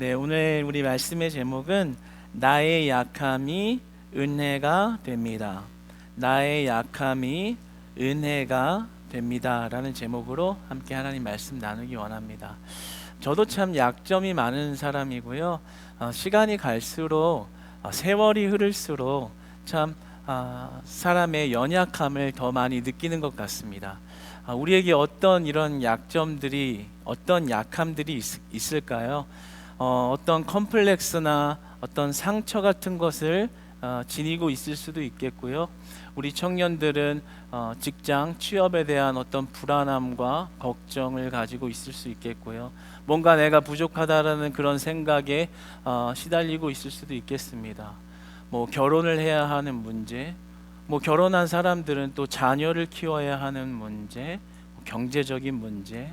네, 오늘 우리 말씀의 제목은 나의 약함이 은혜가 됩니다. 나의 약함이 은혜가 됩니다 라는 제목으로 함께 하나님 말씀 나누기 원합니다. 저도 참 약점이 많은 사람이고요. 시간이 갈수록 세월이 흐를수록 참 사람의 연약함을 더 많이 느끼는 것 같습니다. 우리에게 어떤 이런 약점들이, 어떤 약함들이 있을까요? 어떤 컴플렉스나 어떤 상처 같은 것을 지니고 있을 수도 있겠고요. 우리 청년들은 직장, 취업에 대한 어떤 불안함과 걱정을 가지고 있을 수 있겠고요. 뭔가 내가 부족하다라는 그런 생각에 시달리고 있을 수도 있겠습니다. 뭐 결혼을 해야 하는 문제, 뭐 결혼한 사람들은 또 자녀를 키워야 하는 문제, 경제적인 문제,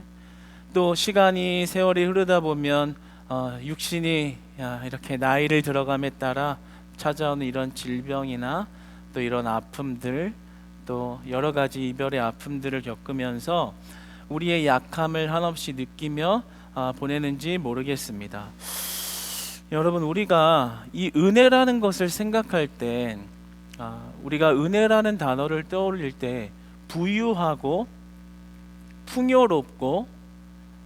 또 시간이 세월이 흐르다 보면 육신이 이렇게 나이를 들어감에 따라 찾아오는 이런 질병이나 또 이런 아픔들, 또 여러 가지 이별의 아픔들을 겪으면서 우리의 약함을 한없이 느끼며 보내는지 모르겠습니다. 여러분, 우리가 이 은혜라는 것을 생각할 때 우리가 은혜라는 단어를 떠올릴 때 부유하고 풍요롭고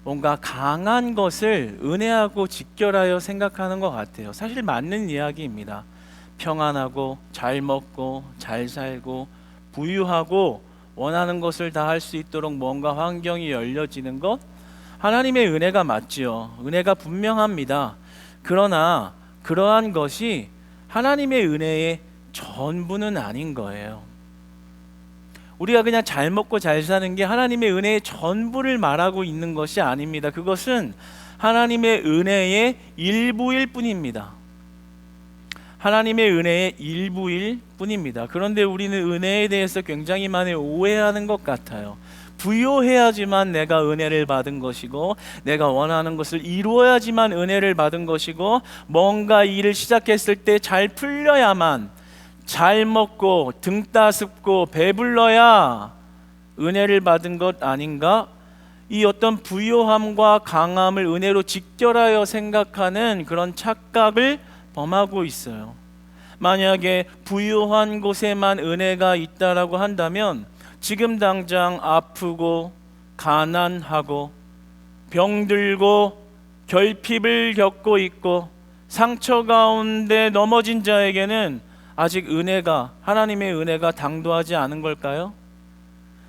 뭔가 강한 것을 은혜하고 직결하여 생각하는 것 같아요. 사실 맞는 이야기입니다. 평안하고 잘 먹고 잘 살고 부유하고 원하는 것을 다 할 수 있도록 뭔가 환경이 열려지는 것, 하나님의 은혜가 맞지요. 은혜가 분명합니다. 그러나 그러한 것이 하나님의 은혜의 전부는 아닌 거예요. 우리가 그냥 잘 먹고 잘 사는 게 하나님의 은혜의 전부를 말하고 있는 것이 아닙니다. 그것은 하나님의 은혜의 일부일 뿐입니다. 하나님의 은혜의 일부일 뿐입니다. 그런데 우리는 은혜에 대해서 굉장히 많이 오해하는 것 같아요. 부요해야지만 내가 은혜를 받은 것이고, 내가 원하는 것을 이루어야지만 은혜를 받은 것이고, 뭔가 일을 시작했을 때 잘 풀려야만, 잘 먹고 등 따숩고 배불러야 은혜를 받은 것 아닌가? 이 어떤 부요함과 강함을 은혜로 직결하여 생각하는 그런 착각을 범하고 있어요. 만약에 부유한 곳에만 은혜가 있다라고 한다면 지금 당장 아프고 가난하고 병들고 결핍을 겪고 있고 상처 가운데 넘어진 자에게는 아직 은혜가, 하나님의 은혜가 당도하지 않은 걸까요?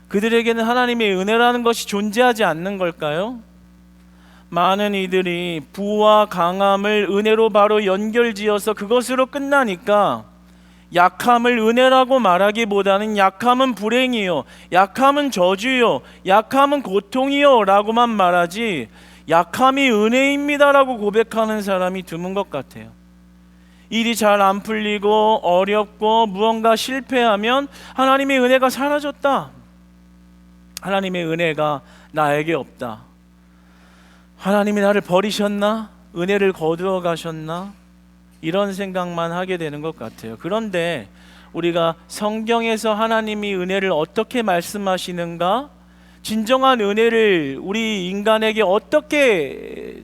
그들에게는 하나님의 은혜라는 것이 존재하지 않는 걸까요? 많은 이들이 부와 강함을 은혜로 바로 연결지어서 그것으로 끝나니까 약함을 은혜라고 말하기보다는 약함은 불행이요, 약함은 저주요, 약함은 고통이요 라고만 말하지 약함이 은혜입니다라고 고백하는 사람이 드문 것 같아요. 일이 잘 안 풀리고 어렵고 무언가 실패하면 하나님의 은혜가 사라졌다, 하나님의 은혜가 나에게 없다, 하나님이 나를 버리셨나? 은혜를 거두어 가셨나? 이런 생각만 하게 되는 것 같아요. 그런데 우리가 성경에서 하나님이 은혜를 어떻게 말씀하시는가? 진정한 은혜를 우리 인간에게 어떻게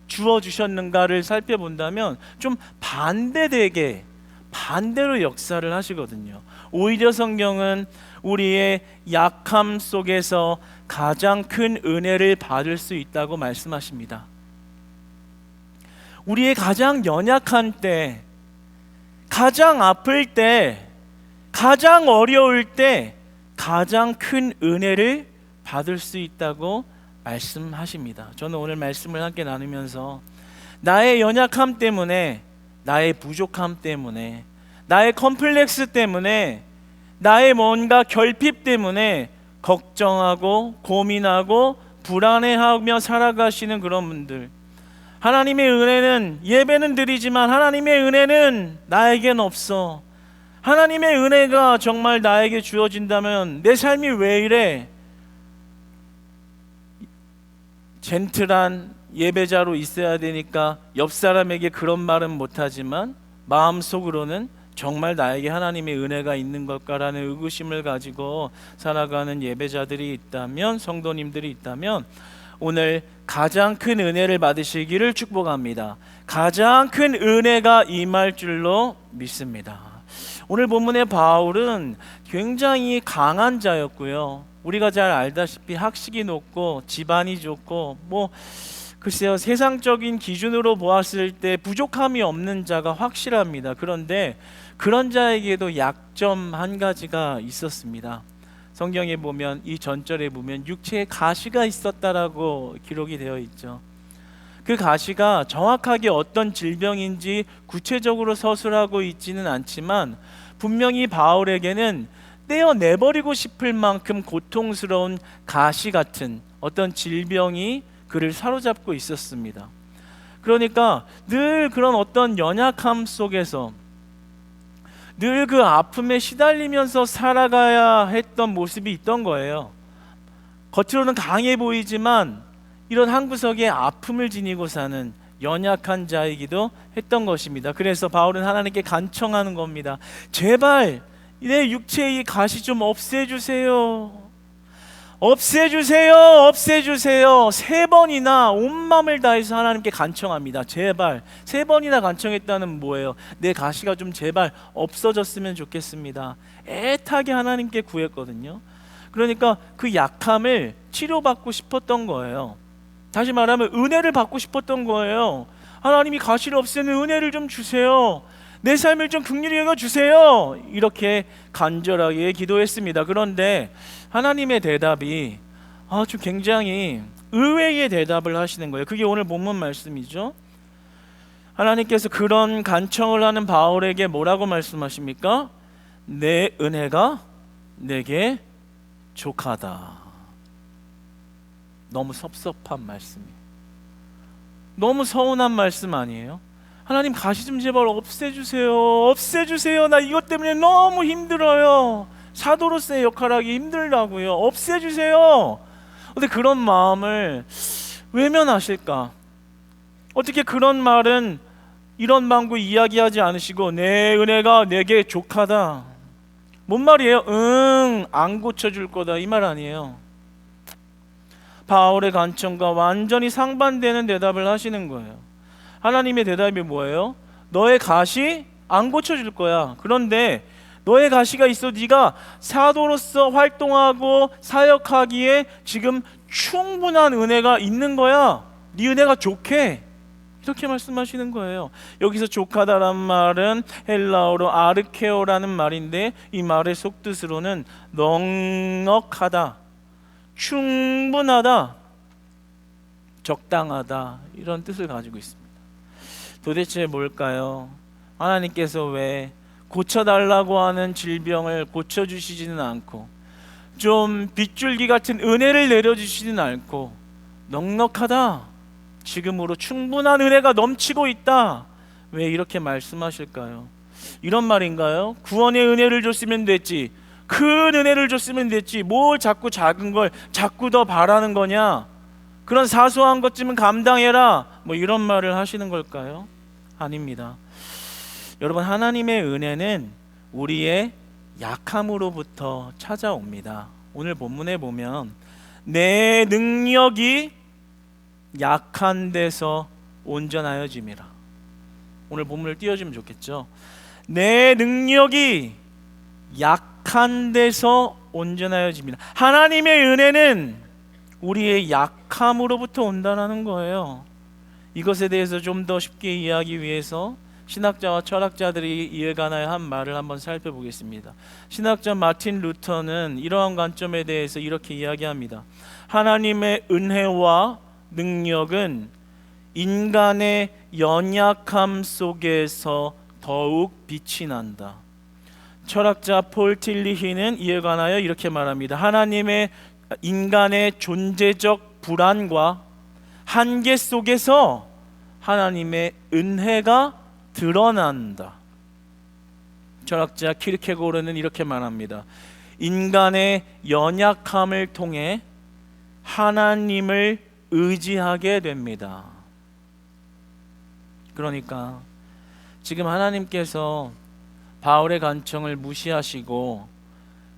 주어주셨는가를 살펴본다면 좀 반대되게, 반대로 역사를 하시거든요. 오히려 성경은 우리의 약함 속에서 가장 큰 은혜를 받을 수 있다고 말씀하십니다. 우리의 가장 연약한 때, 가장 아플 때, 가장 어려울 때 가장 큰 은혜를 받을 수 있다고 말씀하십니다. 저는 오늘 말씀을 함께 나누면서 나의 연약함 때문에, 나의 부족함 때문에, 나의 컴플렉스 때문에, 나의 뭔가 결핍 때문에 걱정하고 고민하고 불안해하며 살아가시는 그런 분들, 하나님의 은혜는, 예배는 드리지만 하나님의 은혜는 나에겐 없어, 하나님의 은혜가 정말 나에게 주어진다면 내 삶이 왜 이래? 젠틀한 예배자로 있어야 되니까 옆 사람에게 그런 말은 못하지만 마음속으로는 정말 나에게 하나님의 은혜가 있는 걸까라는 의구심을 가지고 살아가는 예배자들이 있다면, 성도님들이 있다면 오늘 가장 큰 은혜를 받으시기를 축복합니다. 가장 큰 은혜가 임할 줄로 믿습니다. 오늘 본문의 바울은 굉장히 강한 자였고요. 우리가 잘 알다시피 학식이 높고 집안이 좋고 글쎄요, 세상적인 기준으로 보았을 때 부족함이 없는 자가 확실합니다. 그런데 그런 자에게도 약점 한 가지가 있었습니다. 성경에 보면, 이 전절에 보면 육체에 가시가 있었다라고 기록이 되어 있죠. 그 가시가 정확하게 어떤 질병인지 구체적으로 서술하고 있지는 않지만 분명히 바울에게는 떼어내버리고 싶을 만큼 고통스러운 가시 같은 어떤 질병이 그를 사로잡고 있었습니다. 그러니까 늘 그런 어떤 연약함 속에서 늘 그 아픔에 시달리면서 살아가야 했던 모습이 있던 거예요. 겉으로는 강해 보이지만 이런 한 구석에 아픔을 지니고 사는 연약한 자이기도 했던 것입니다. 그래서 바울은 하나님께 간청하는 겁니다. 제발 내 육체의 이 가시 좀 없애주세요. 없애주세요. 없애주세요. 3번이나 온 마음을 다해서 하나님께 간청합니다. 제발. 3번이나 간청했다는 뭐예요? 내 가시가 좀 제발 없어졌으면 좋겠습니다. 애타게 하나님께 구했거든요. 그러니까 그 약함을 치료받고 싶었던 거예요. 다시 말하면 은혜를 받고 싶었던 거예요. 하나님이 가시를 없애는 은혜를 좀 주세요. 내 삶을 좀 긍휼히 여겨주세요. 이렇게 간절하게 기도했습니다. 그런데 하나님의 대답이 아주 굉장히 의외의 대답을 하시는 거예요. 그게 오늘 본문 말씀이죠. 하나님께서 그런 간청을 하는 바울에게 뭐라고 말씀하십니까? 내 은혜가 내게 족하다. 너무 섭섭한 말씀이에요. 너무 서운한 말씀 아니에요? 하나님 가시 좀 제발 없애주세요. 없애주세요. 나 이것 때문에 너무 힘들어요. 사도로서의 역할을 하기 힘들다고요. 없애주세요. 근데 그런 마음을 외면하실까? 어떻게 그런 말은 이런 방구 이야기하지 않으시고 내 은혜가 내게 족하다. 뭔 말이에요? 안 고쳐줄 거다, 이 말 아니에요. 바울의 간청과 완전히 상반되는 대답을 하시는 거예요. 하나님의 대답이 뭐예요? 너의 가시 안 고쳐줄 거야. 그런데 너의 가시가 있어 네가 사도로서 활동하고 사역하기에 지금 충분한 은혜가 있는 거야. 네 은혜가 족해. 이렇게 말씀하시는 거예요. 여기서 족하다란 말은 헬라어로 아르케오라는 말인데 이 말의 속뜻으로는 넉넉하다, 충분하다, 적당하다, 이런 뜻을 가지고 있습니다. 도대체 뭘까요? 하나님께서 왜 고쳐달라고 하는 질병을 고쳐주시지는 않고 좀 빗줄기 같은 은혜를 내려주시지는 않고 넉넉하다, 지금으로 충분한 은혜가 넘치고 있다, 왜 이렇게 말씀하실까요? 이런 말인가요? 구원의 은혜를 줬으면 됐지, 큰 은혜를 줬으면 됐지, 뭘 자꾸 작은 걸 자꾸 더 바라는 거냐, 그런 사소한 것쯤은 감당해라, 이런 말을 하시는 걸까요? 아닙니다. 여러분, 하나님의 은혜는 우리의 약함으로부터 찾아옵니다. 오늘 본문에 보면 내 능력이 약한 데서 온전하여짐이라. 오늘 본문을 띄워주면 좋겠죠. 내 능력이 약한 데서 온전하여짐이라. 하나님의 은혜는 우리의 약함으로부터 온다는 거예요. 이것에 대해서 좀 더 쉽게 이해하기 위해서 신학자와 철학자들이 이해가나요 한 말을 한번 살펴보겠습니다. 신학자 마틴 루터는 이러한 관점에 대해서 이렇게 이야기합니다. 하나님의 은혜와 능력은 인간의 연약함 속에서 더욱 빛이 난다. 철학자 폴 틸리히는 이에 관하여 이렇게 말합니다. 하나님의 인간의 존재적 불안과 한계 속에서 하나님의 은혜가 드러난다. 철학자 키르케고르는 이렇게 말합니다. 인간의 연약함을 통해 하나님을 의지하게 됩니다. 그러니까 지금 하나님께서 바울의 간청을 무시하시고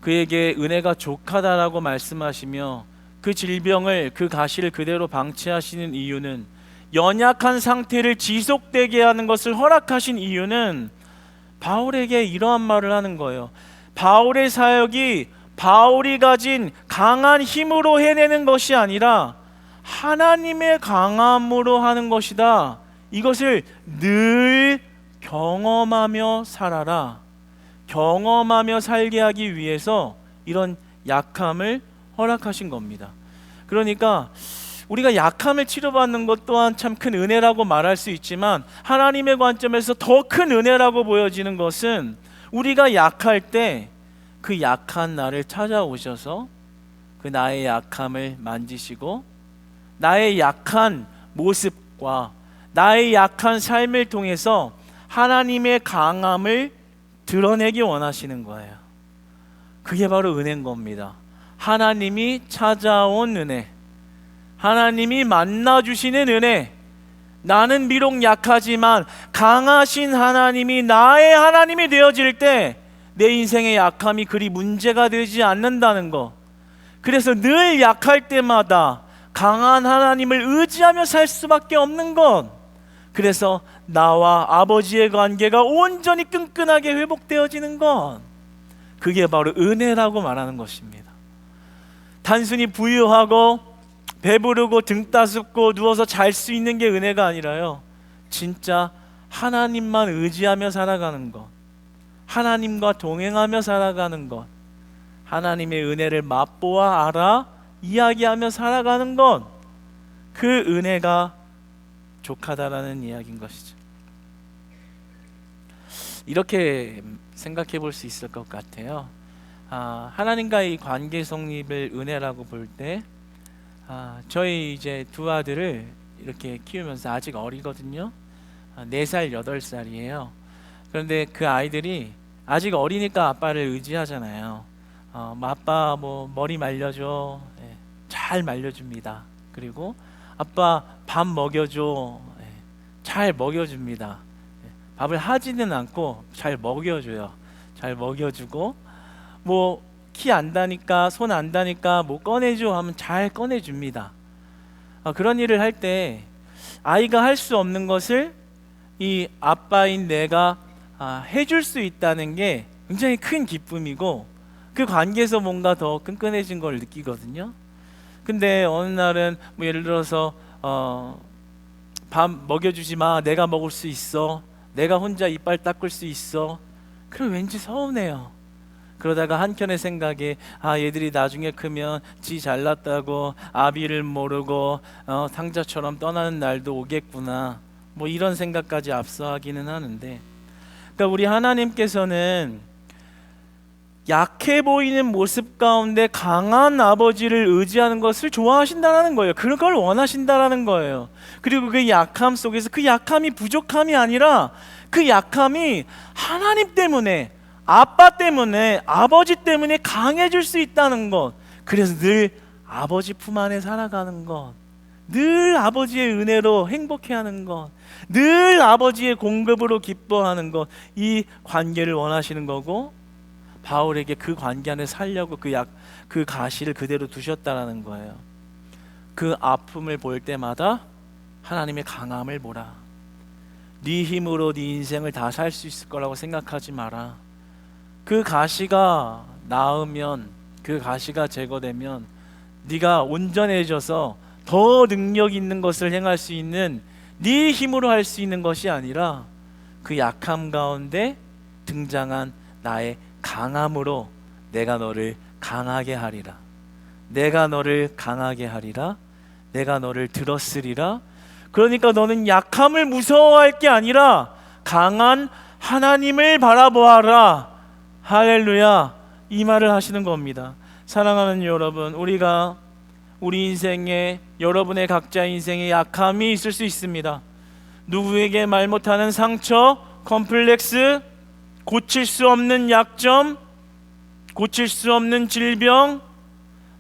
그에게 은혜가 족하다라고 말씀하시며 그 질병을, 그 가시를 그대로 방치하시는 이유는, 연약한 상태를 지속되게 하는 것을 허락하신 이유는 바울에게 이러한 말을 하는 거예요. 바울의 사역이 바울이 가진 강한 힘으로 해내는 것이 아니라 하나님의 강함으로 하는 것이다. 이것을 늘 경험하며 살아라. 경험하며 살게 하기 위해서 이런 약함을 허락하신 겁니다. 그러니까 우리가 약함을 치료받는 것 또한 참 큰 은혜라고 말할 수 있지만, 하나님의 관점에서 더 큰 은혜라고 보여지는 것은 우리가 약할 때 그 약한 나를 찾아오셔서 그 나의 약함을 만지시고 나의 약한 모습과 나의 약한 삶을 통해서 하나님의 강함을 드러내기 원하시는 거예요. 그게 바로 은혜인 겁니다. 하나님이 찾아온 은혜, 하나님이 만나주시는 은혜. 나는 비록 약하지만 강하신 하나님이 나의 하나님이 되어질 때 내 인생의 약함이 그리 문제가 되지 않는다는 것. 그래서 늘 약할 때마다 강한 하나님을 의지하며 살 수밖에 없는 것. 그래서 나와 아버지의 관계가 온전히 끈끈하게 회복되어지는 것. 그게 바로 은혜라고 말하는 것입니다. 단순히 부유하고 배부르고 등 따숩고 누워서 잘 수 있는 게 은혜가 아니라요, 진짜 하나님만 의지하며 살아가는 것, 하나님과 동행하며 살아가는 것, 하나님의 은혜를 맛보아 알아 이야기하며 살아가는 것, 그 은혜가 족하다라는 이야기인 것이죠. 이렇게 생각해 볼 수 있을 것 같아요. 하나님과의 관계 성립을 은혜라고 볼 때, 저희 이제 두 아들을 이렇게 키우면서 아직 어리거든요. 4살, 8살이에요. 그런데 그 아이들이 아직 어리니까 아빠를 의지하잖아요. 아빠 뭐 머리 말려줘. 잘 말려줍니다. 그리고 아빠 밥 먹여줘. 잘 먹여줍니다. 밥을 하지는 않고 잘 먹여줘요. 잘 먹여주고, 뭐 키 안다니까, 손 안다니까 뭐 꺼내줘 하면 잘 꺼내줍니다. 그런 일을 할 때 아이가 할 수 없는 것을 이 아빠인 내가 해줄 수 있다는 게 굉장히 큰 기쁨이고, 그 관계에서 뭔가 더 끈끈해진 걸 느끼거든요. 근데 어느 날은 뭐 예를 들어서 밥 먹여주지 마, 내가 먹을 수 있어, 내가 혼자 이빨 닦을 수 있어. 그럼 왠지 서운해요. 그러다가 한켠의 생각에 얘들이 나중에 크면 지 잘났다고 아비를 모르고 상자처럼 떠나는 날도 오겠구나, 뭐 이런 생각까지 앞서하기는 하는데, 그러니까 우리 하나님께서는 약해 보이는 모습 가운데 강한 아버지를 의지하는 것을 좋아하신다는 거예요. 그걸 원하신다는 거예요. 그리고 그 약함 속에서 그 약함이 부족함이 아니라 그 약함이 하나님 때문에, 아빠 때문에, 아버지 때문에 강해질 수 있다는 것. 그래서 늘 아버지 품 안에 살아가는 것, 늘 아버지의 은혜로 행복해하는 것, 늘 아버지의 공급으로 기뻐하는 것, 이 관계를 원하시는 거고, 바울에게 그 관계 안에 살려고 그 가시를 그대로 두셨다라는 거예요. 그 아픔을 볼 때마다 하나님의 강함을 보라. 네 힘으로 네 인생을 다 살 수 있을 거라고 생각하지 마라. 그 가시가 나으면, 그 가시가 제거되면 네가 온전해져서 더 능력 있는 것을 행할 수 있는, 네 힘으로 할 수 있는 것이 아니라 그 약함 가운데 등장한 나의 강함으로 내가 너를 강하게 하리라. 내가 너를 강하게 하리라. 내가 너를 들었으리라. 그러니까 너는 약함을 무서워할 게 아니라 강한 하나님을 바라보아라. 할렐루야. 이 말을 하시는 겁니다. 사랑하는 여러분, 우리가 우리 인생에, 여러분의 각자 인생에 약함이 있을 수 있습니다. 누구에게 말 못하는 상처, 컴플렉스, 고칠 수 없는 약점, 고칠 수 없는 질병,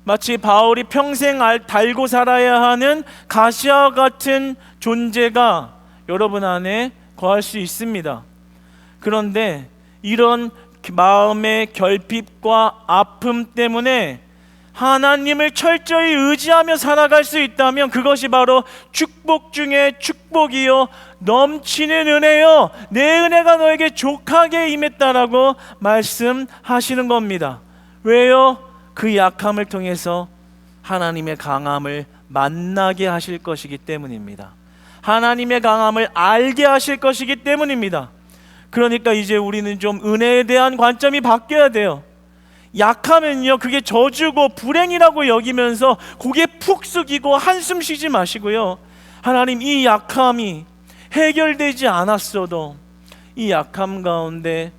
마치 바울이 평생 달고 살아야 하는 가시와 같은 존재가 여러분 안에 거할 수 있습니다. 그런데 이런 마음의 결핍과 아픔 때문에 하나님을 철저히 의지하며 살아갈 수 있다면 그것이 바로 축복 중에 축복이요 넘치는 은혜요 내 은혜가 너에게 족하게 임했다라고 말씀하시는 겁니다. 왜요? 그 약함을 통해서 하나님의 강함을 만나게 하실 것이기 때문입니다. 하나님의 강함을 알게 하실 것이기 때문입니다. 그러니까 이제 우리는 좀 은혜에 대한 관점이 바뀌어야 돼요. 약하면요 그게 저주고 불행이라고 여기면서 고개 푹 숙이고 한숨 쉬지 마시고요, 하나님 이 약함이 해결되지 않았어도 이 약함 가운데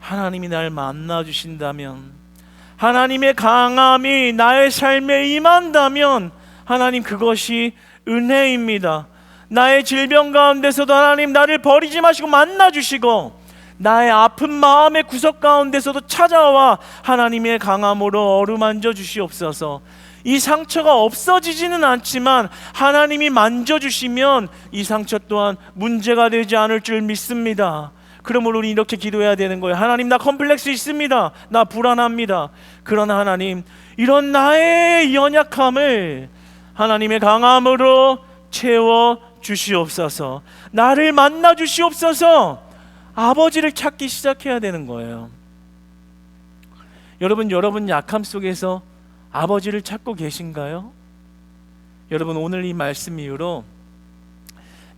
하나님이 날 만나 주신다면, 하나님의 강함이 나의 삶에 임한다면 하나님 그것이 은혜입니다. 나의 질병 가운데서도 하나님 나를 버리지 마시고 만나 주시고, 나의 아픈 마음의 구석 가운데서도 찾아와 하나님의 강함으로 어루만져 주시옵소서. 이 상처가 없어지지는 않지만 하나님이 만져주시면 이 상처 또한 문제가 되지 않을 줄 믿습니다. 그러므로 우리 이렇게 기도해야 되는 거예요. 하나님 나 컴플렉스 있습니다. 나 불안합니다. 그러나 하나님 이런 나의 연약함을 하나님의 강함으로 채워 주시옵소서. 나를 만나 주시옵소서. 아버지를 찾기 시작해야 되는 거예요. 여러분 약함 속에서 아버지를 찾고 계신가요? 여러분 오늘 이 말씀 이후로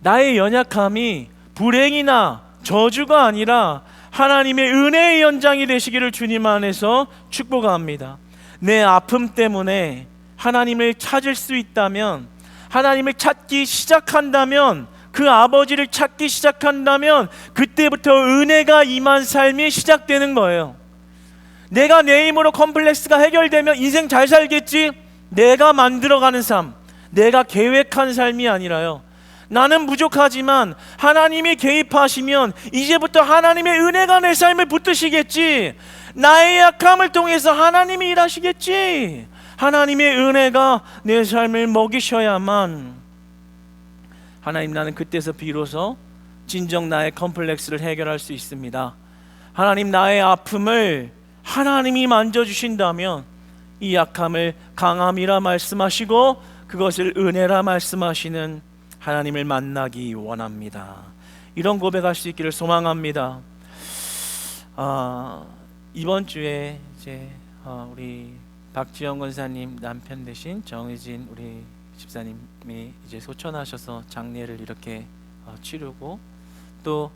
나의 연약함이 불행이나 저주가 아니라 하나님의 은혜의 연장이 되시기를 주님 안에서 축복합니다. 내 아픔 때문에 하나님을 찾을 수 있다면, 하나님을 찾기 시작한다면, 그 아버지를 찾기 시작한다면 그때부터 은혜가 임한 삶이 시작되는 거예요. 내가 내 힘으로 컴플렉스가 해결되면 인생 잘 살겠지, 내가 만들어가는 삶, 내가 계획한 삶이 아니라요, 나는 부족하지만 하나님이 개입하시면 이제부터 하나님의 은혜가 내 삶을 붙드시겠지, 나의 약함을 통해서 하나님이 일하시겠지, 하나님의 은혜가 내 삶을 먹이셔야만 하나님 나는 그때서 비로소 진정 나의 컴플렉스를 해결할 수 있습니다. 하나님 나의 아픔을 하나님이 만져주신다면 이 약함을 강함이라 말씀하시고 그것을 은혜라 말씀하시는 하나님을 만나기 원합니다. 이런 고백할 수 있기를 소망합니다. 이번 주에 이제 우리 박지영 권사님 남편 되신 정의진 우리 집사님이 이제 소천하셔서 장례를 이렇게 치르고, 또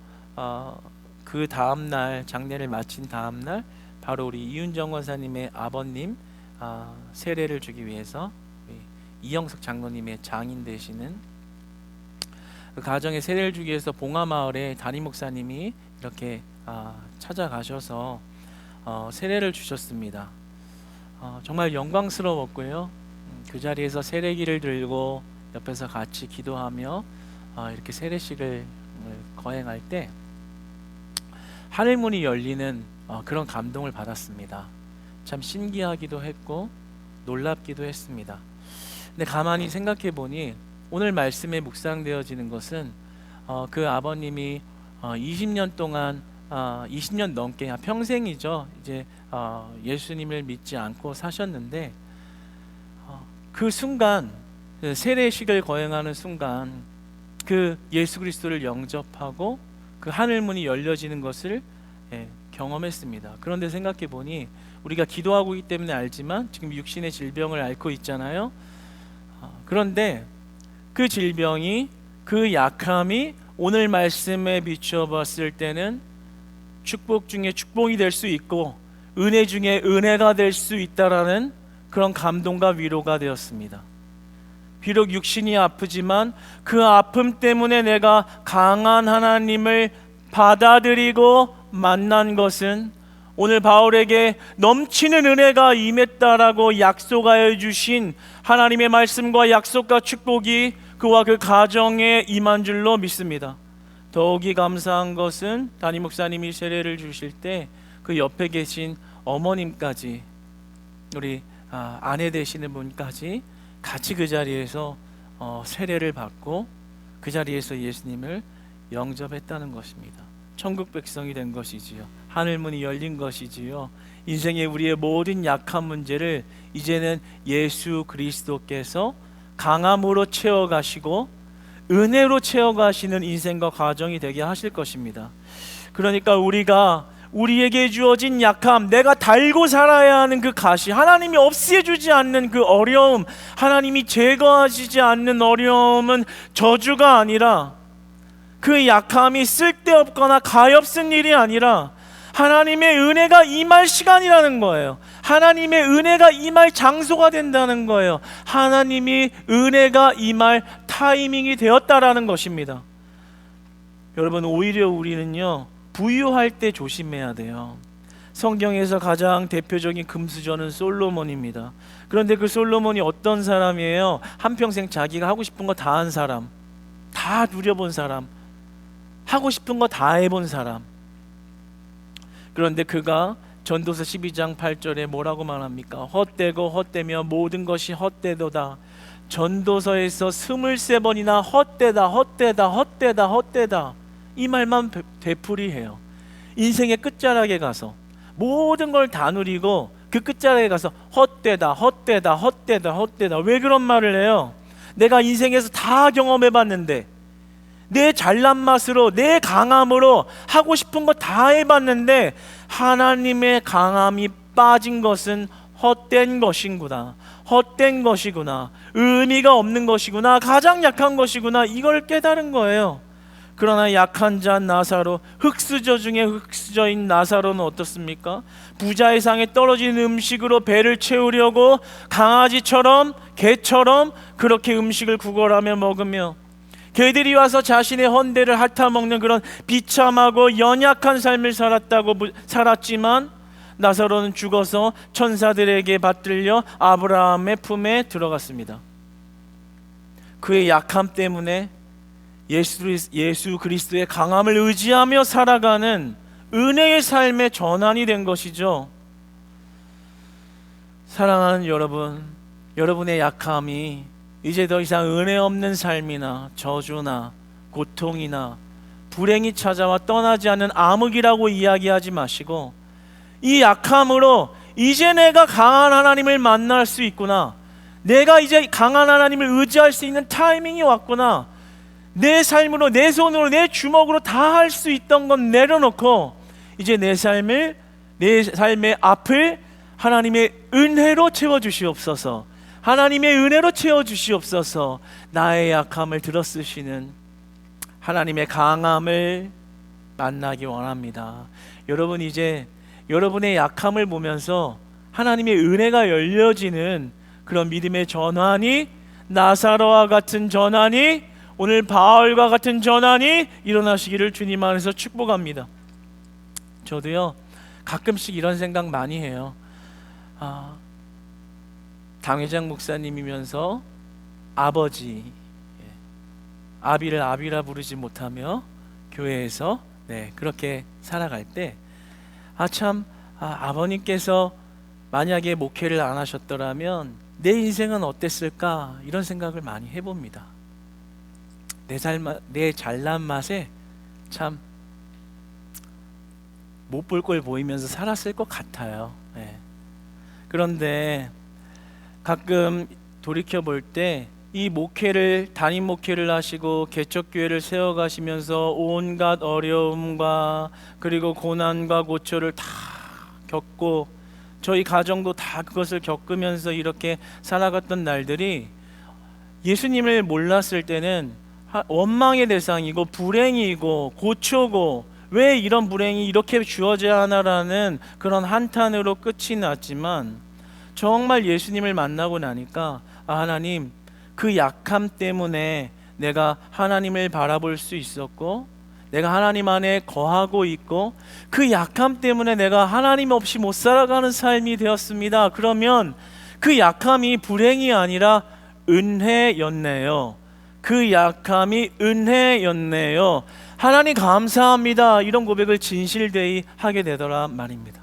그 다음날 장례를 마친 다음날 바로 우리 이윤정 권사님의 아버님 세례를 주기 위해서 이영석 장로님의 장인 되시는 그 가정에 세례를 주기 위해서 봉화마을에 담임 목사님이 이렇게 찾아가셔서 세례를 주셨습니다. 정말 영광스러웠고요. 그 자리에서 세례기를 들고 옆에서 같이 기도하며 이렇게 세례식을 거행할 때 하늘문이 열리는 그런 감동을 받았습니다. 참 신기하기도 했고 놀랍기도 했습니다. 근데 가만히 생각해 보니 오늘 말씀에 묵상되어지는 것은 그 아버님이 20년 동안 20년 넘게 평생이죠. 이제 예수님을 믿지 않고 사셨는데 그 순간 세례식을 거행하는 순간 그 예수 그리스도를 영접하고 그 하늘문이 열려지는 것을 경험했습니다. 그런데 생각해 보니 우리가 기도하고 있기 때문에 알지만 지금 육신의 질병을 앓고 있잖아요. 그런데 그 질병이, 그 약함이 오늘 말씀에 비추어 봤을 때는 축복 중에 축복이 될 수 있고 은혜 중에 은혜가 될 수 있다라는 그런 감동과 위로가 되었습니다. 비록 육신이 아프지만 그 아픔 때문에 내가 강한 하나님을 받아들이고 만난 것은 오늘 바울에게 넘치는 은혜가 임했다라고 약속하여 주신 하나님의 말씀과 약속과 축복이 그와 그 가정에 임한 줄로 믿습니다. 더욱이 감사한 것은 담임 목사님이 세례를 주실 때 그 옆에 계신 어머님까지, 우리 아내 되시는 분까지 같이 그 자리에서 세례를 받고 그 자리에서 예수님을 영접했다는 것입니다. 천국 백성이 된 것이지요. 하늘 문이 열린 것이지요. 인생의 우리의 모든 약한 문제를 이제는 예수 그리스도께서 강함으로 채워가시고 은혜로 채워가시는 인생과 과정이 되게 하실 것입니다. 그러니까 우리가 우리에게 주어진 약함, 내가 달고 살아야 하는 그 가시, 하나님이 없애주지 않는 그 어려움, 하나님이 제거하시지 않는 어려움은 저주가 아니라, 그 약함이 쓸데없거나 가엾은 일이 아니라 하나님의 은혜가 임할 시간이라는 거예요. 하나님의 은혜가 임할 장소가 된다는 거예요. 하나님이 은혜가 임할 타이밍이 되었다라는 것입니다. 여러분, 오히려 우리는요, 부유할 때 조심해야 돼요. 성경에서 가장 대표적인 금수저는 솔로몬입니다. 그런데 그 솔로몬이 어떤 사람이에요? 한평생 자기가 하고 싶은 거 다 한 사람, 다 누려본 사람, 하고 싶은 거 다 해본 사람. 그런데 그가 전도서 12장 8절에 뭐라고 말합니까? 헛되고 헛되며 모든 것이 헛되도다. 전도서에서 23번이나 헛되다 헛되다 헛되다 헛되다 이 말만 되풀이해요. 인생의 끝자락에 가서 모든 걸 다 누리고 그 끝자락에 가서 헛되다 헛되다 헛되다 헛되다. 왜 그런 말을 해요? 내가 인생에서 다 경험해봤는데, 내 잘난 맛으로, 내 강함으로 하고 싶은 거 다 해봤는데 하나님의 강함이 빠진 것은 헛된 것이구나, 헛된 것이구나, 의미가 없는 것이구나, 가장 약한 것이구나, 이걸 깨달은 거예요. 그러나 약한 자 나사로, 흙수저 중에 흙수저인 나사로는 어떻습니까? 부자의 상에 떨어진 음식으로 배를 채우려고 강아지처럼 개처럼 그렇게 음식을 구걸하며 먹으며, 개들이 와서 자신의 헌대를 핥아먹는 그런 비참하고 연약한 삶을 살았지만 나사로는 죽어서 천사들에게 받들려 아브라함의 품에 들어갔습니다. 그의 약함 때문에 예수 그리스도의 강함을 의지하며 살아가는 은혜의 삶의 전환이 된 것이죠. 사랑하는 여러분, 여러분의 약함이 이제 더 이상 은혜 없는 삶이나 저주나 고통이나 불행이 찾아와 떠나지 않는 암흑이라고 이야기하지 마시고, 이 약함으로 이제 내가 강한 하나님을 만날 수 있구나, 내가 이제 강한 하나님을 의지할 수 있는 타이밍이 왔구나, 내 삶으로, 내 손으로, 내 주먹으로 다 할 수 있던 건 내려놓고 이제 내 삶의 앞을 하나님의 은혜로 채워주시옵소서, 하나님의 은혜로 채워주시옵소서. 나의 약함을 들어쓰시는 하나님의 강함을 만나기 원합니다. 여러분, 이제 여러분의 약함을 보면서 하나님의 은혜가 열려지는 그런 믿음의 전환이, 나사로와 같은 전환이, 오늘 바울과 같은 전환이 일어나시기를 주님 안에서 축복합니다. 저도요, 가끔씩 이런 생각 많이 해요. 당회장 목사님이면서 아버지, 아비를 아비라 부르지 못하며 교회에서 그렇게 살아갈 때, 아버님께서 만약에 목회를 안 하셨더라면 내 인생은 어땠을까, 이런 생각을 많이 해봅니다. 내 잘난 맛에 참 못 볼 걸 보이면서 살았을 것 같아요. 그런데 가끔 돌이켜 볼 때 이 목회를, 담임 목회를 하시고 개척교회를 세워가시면서 온갖 어려움과 그리고 고난과 고초를 다 겪고, 저희 가정도 다 그것을 겪으면서 이렇게 살아갔던 날들이, 예수님을 몰랐을 때는 원망의 대상이고 불행이고 고초고, 왜 이런 불행이 이렇게 주어져야 하나라는 그런 한탄으로 끝이 났지만, 정말 예수님을 만나고 나니까 하나님, 그 약함 때문에 내가 하나님을 바라볼 수 있었고, 내가 하나님 안에 거하고 있고, 그 약함 때문에 내가 하나님 없이 못 살아가는 삶이 되었습니다. 그러면 그 약함이 불행이 아니라 은혜였네요. 그 약함이 은혜였네요. 하나님 감사합니다. 이런 고백을 진실되이 하게 되더라 말입니다.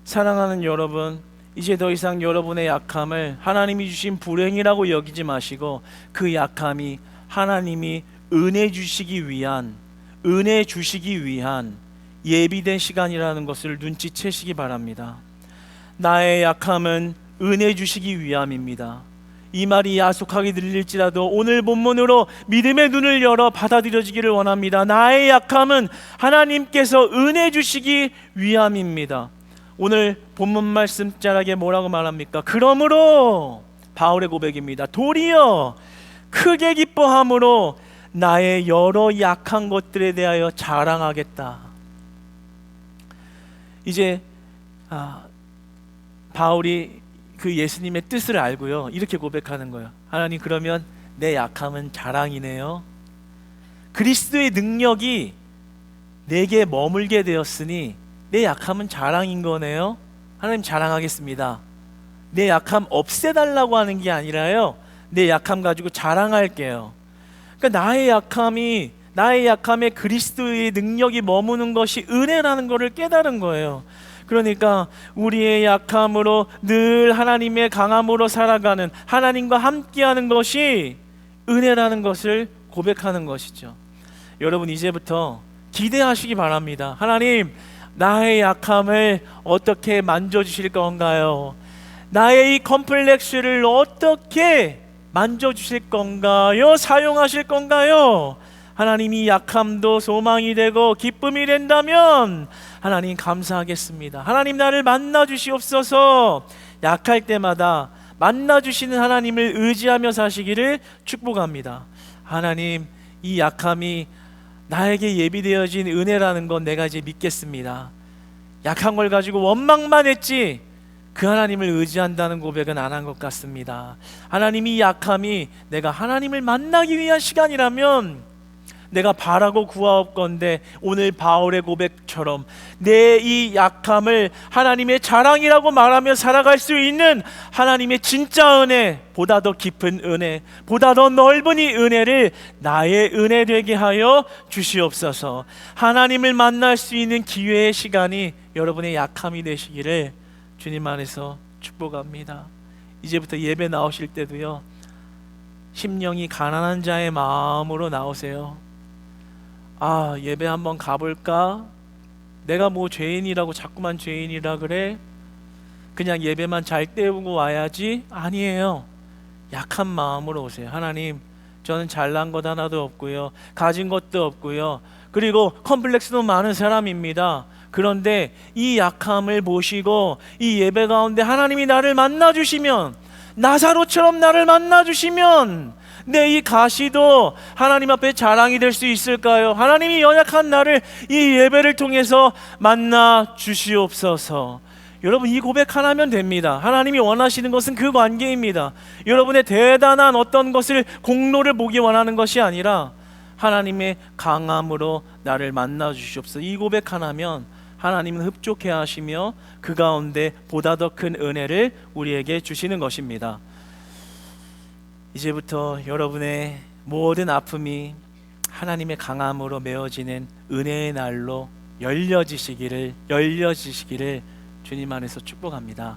사랑하는 여러분, 이제 더 이상 여러분의 약함을 하나님이 주신 불행이라고 여기지 마시고, 그 약함이 하나님이 은혜 주시기 위한, 은혜 주시기 위한 예비된 시간이라는 것을 눈치채시기 바랍니다. 나의 약함은 은혜 주시기 위함입니다. 이 말이 야속하게 들릴지라도 오늘 본문으로 믿음의 눈을 열어 받아들여지기를 원합니다. 나의 약함은 하나님께서 은혜 주시기 위함입니다. 오늘 본문 말씀 자락에 뭐라고 말합니까? 그러므로 바울의 고백입니다. 도리어 크게 기뻐함으로 나의 여러 약한 것들에 대하여 자랑하겠다. 이제 바울이 그 예수님의 뜻을 알고요, 이렇게 고백하는 거예요. 하나님, 그러면 내 약함은 자랑이네요. 그리스도의 능력이 내게 머물게 되었으니 내 약함은 자랑인 거네요. 하나님, 자랑하겠습니다. 내 약함 없애달라고 하는 게 아니라요, 내 약함 가지고 자랑할게요. 그러니까 나의 약함에 그리스도의 능력이 머무는 것이 은혜라는 것을 깨달은 거예요. 그러니까 우리의 약함으로 늘 하나님의 강함으로 살아가는, 하나님과 함께하는 것이 은혜라는 것을 고백하는 것이죠. 여러분, 이제부터 기대하시기 바랍니다. 하나님, 나의 약함을 어떻게 만져주실 건가요? 나의 이 컴플렉스를 어떻게 만져주실 건가요? 사용하실 건가요? 하나님이 약함도 소망이 되고 기쁨이 된다면 하나님 감사하겠습니다. 하나님, 나를 만나 주시옵소서. 약할 때마다 만나 주시는 하나님을 의지하며 사시기를 축복합니다. 하나님, 이 약함이 나에게 예비되어진 은혜라는 건 내가 이제 믿겠습니다. 약한 걸 가지고 원망만 했지 그 하나님을 의지한다는 고백은 안 한 것 같습니다. 하나님, 이 약함이 내가 하나님을 만나기 위한 시간이라면 내가 바라고 구하옵건대 오늘 바울의 고백처럼 내 이 약함을 하나님의 자랑이라고 말하며 살아갈 수 있는 하나님의 진짜 은혜, 보다 더 깊은 은혜, 보다 더 넓은 이 은혜를 나의 은혜 되게 하여 주시옵소서. 하나님을 만날 수 있는 기회의 시간이 여러분의 약함이 되시기를 주님 안에서 축복합니다. 이제부터 예배 나오실 때도요, 심령이 가난한 자의 마음으로 나오세요. 예배 한번 가볼까? 내가 뭐 죄인이라고 자꾸만 죄인이라 그래? 그냥 예배만 잘 때우고 와야지? 아니에요. 약한 마음으로 오세요. 하나님, 저는 잘난 것 하나도 없고요, 가진 것도 없고요, 그리고 컴플렉스도 많은 사람입니다. 그런데 이 약함을 보시고 이 예배 가운데 하나님이 나를 만나주시면, 나사로처럼 나를 만나주시면 내 이 가시도 하나님 앞에 자랑이 될 수 있을까요? 하나님이 연약한 나를 이 예배를 통해서 만나 주시옵소서. 여러분, 이 고백 하나면 됩니다. 하나님이 원하시는 것은 그 관계입니다. 여러분의 대단한 어떤 것을, 공로를 보기 원하는 것이 아니라 하나님의 강함으로 나를 만나 주시옵소서. 이 고백 하나면 하나님은 흡족해 하시며 그 가운데 보다 더 큰 은혜를 우리에게 주시는 것입니다. 이제부터 여러분의 모든 아픔이 하나님의 강함으로 메워지는 은혜의 날로 열려지시기를 주님 안에서 축복합니다.